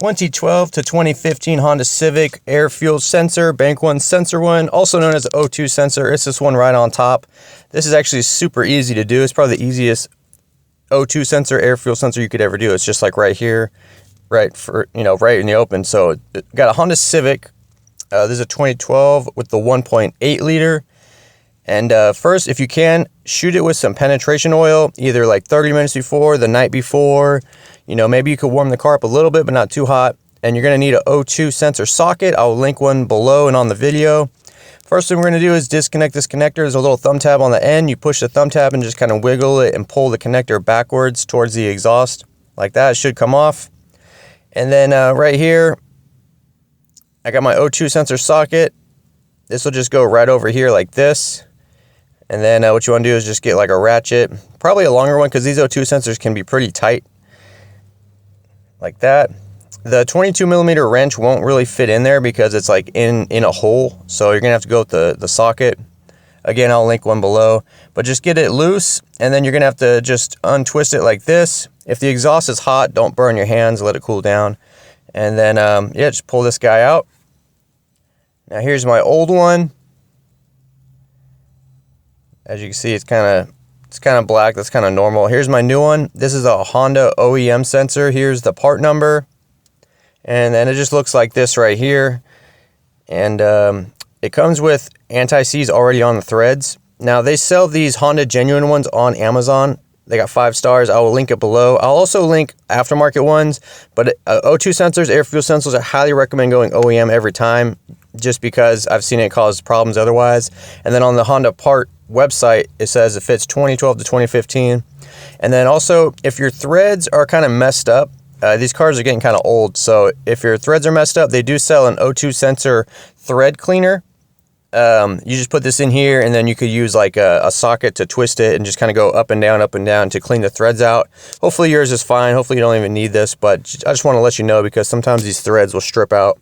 2012 to 2015 Honda Civic air fuel sensor, bank one sensor one, also known as the O2 sensor. It's this one right on top. This is actually super easy to do. It's probably the easiest O2 sensor, air fuel sensor you could ever do. It's just like right here, right in the open. So got a Honda Civic. This is a 2012 with the 1.8 liter. And first, if you can, shoot it with some penetration oil, either like 30 minutes before, the night before. Maybe you could warm the car up a little bit, but not too hot. And you're going to need an O2 sensor socket. I'll link one below and on the video. First thing we're going to do is disconnect this connector. There's a little thumb tab on the end. You push the thumb tab and just kind of wiggle it and pull the connector backwards towards the exhaust. Like that, it should come off. And then right here, I got my O2 sensor socket. This will just go right over here like this. And then what you want to do is just get like a ratchet, probably a longer one because these O2 sensors can be pretty tight. Like that. The 22 millimeter wrench won't really fit in there because it's like in a hole. So you're going to have to go with the socket. Again, I'll link one below. But just get it loose and then you're going to have to just untwist it like this. If the exhaust is hot, don't burn your hands, let it cool down. And then, yeah, just pull this guy out. Now here's my old one. As you can see, it's kind of black. That's kind of normal. Here's my new one. This is a Honda OEM sensor. Here's the part number. And then it just looks like this right here. And it comes with anti-seize already on the threads. Now, they sell these Honda genuine ones on Amazon. They got 5 stars. I will link it below. I'll also link aftermarket ones. But O2 sensors, air fuel sensors, I highly recommend going OEM every time, just because I've seen it cause problems otherwise. And then on the Honda part website, it says it fits 2012 to 2015. And then also, if your threads are kind of messed up, these cars are getting kind of old, so if your threads are messed up, they do sell an O2 sensor thread cleaner. You just put this in here, and then you could use like a socket to twist it and just kind of go up and down to clean the threads out. Hopefully yours is fine. Hopefully you don't even need this, but I just want to let you know because sometimes these threads will strip out.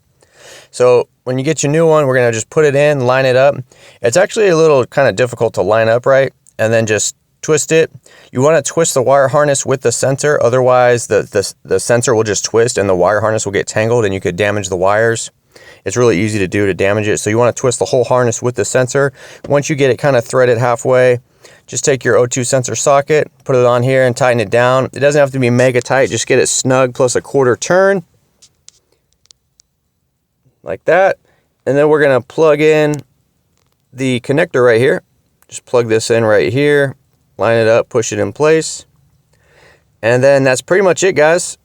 So when you get your new one, we're going to just put it in, line it up. It's actually a little kind of difficult to line up right, and then just twist it. You want to twist the wire harness with the sensor, otherwise the sensor will just twist and the wire harness will get tangled and you could damage the wires. It's really easy to do to damage it. So you want to twist the whole harness with the sensor. Once you get it kind of threaded halfway, just take your O2 sensor socket, put it on here and tighten it down. It doesn't have to be mega tight, just get it snug plus a quarter turn. Like that. And then we're going to plug in the connector right here. Just plug this in right here, line it up, push it in place. And then that's pretty much it, guys.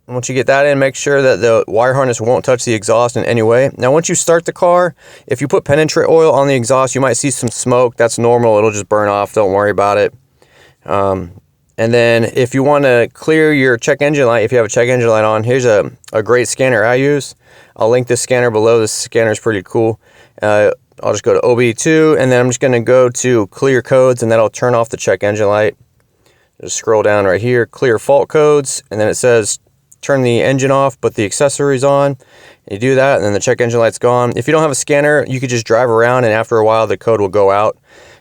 Once you get that in, make sure that the wire harness won't touch the exhaust in any way. Now, once you start the car, if you put penetrate oil on the exhaust, you might see some smoke. That's normal. It'll just burn off. Don't worry about it. And then if you want to clear your check engine light, if you have a check engine light on, here's a great scanner I use. I'll link this scanner below. This scanner is pretty cool. I'll just go to OB2, and then I'm just going to go to clear codes, and that'll turn off the check engine light. Just scroll down right here, clear fault codes, and then it says turn the engine off, put the accessories on. You do that, and then the check engine light's gone. If you don't have a scanner, you could just drive around, and after a while, the code will go out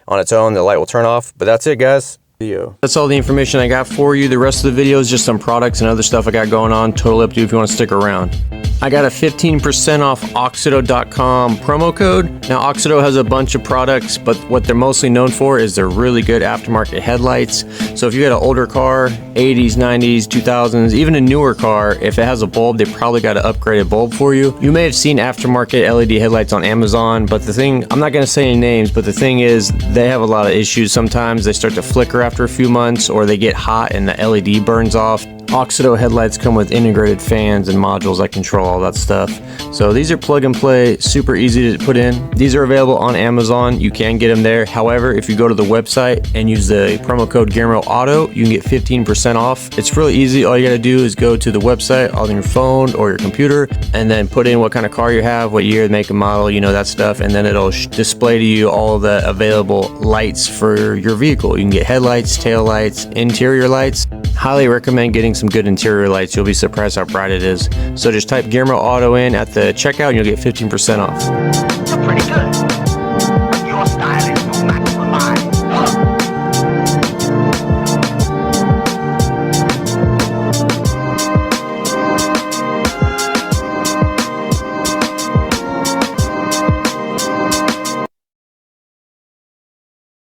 on its own. The light will turn off, but that's it, guys. That's all the information I got for you. The rest of the video is just some products and other stuff I got going on. Totally up to you if you want to stick around. I got a 15% off Oxido.com promo code. Now, Oxido has a bunch of products, but what they're mostly known for is their really good aftermarket headlights. So if you got an older car, 80s, 90s, 2000s, even a newer car, if it has a bulb, they probably got an upgraded bulb for you. You may have seen aftermarket LED headlights on Amazon, but the thing, I'm not going to say any names, but the thing is they have a lot of issues. Sometimes they start to flicker after a few months, or they get hot and the LED burns off. Oxido headlights come with integrated fans and modules that control all that stuff. So these are plug and play, super easy to put in. These are available on Amazon. You can get them there. However, if you go to the website and use the promo code GearmoAuto, you can get 15% off. It's really easy. All you got to do is go to the website on your phone or your computer and then put in what kind of car you have, what year, make and model, you know, that stuff. And then it'll display to you all the available lights for your vehicle. You can get headlights, tail lights, interior lights. Highly recommend getting some good interior lights. You'll be surprised how bright it is. So just type GearmoAuto in at the checkout and you'll get 15% off. Pretty good.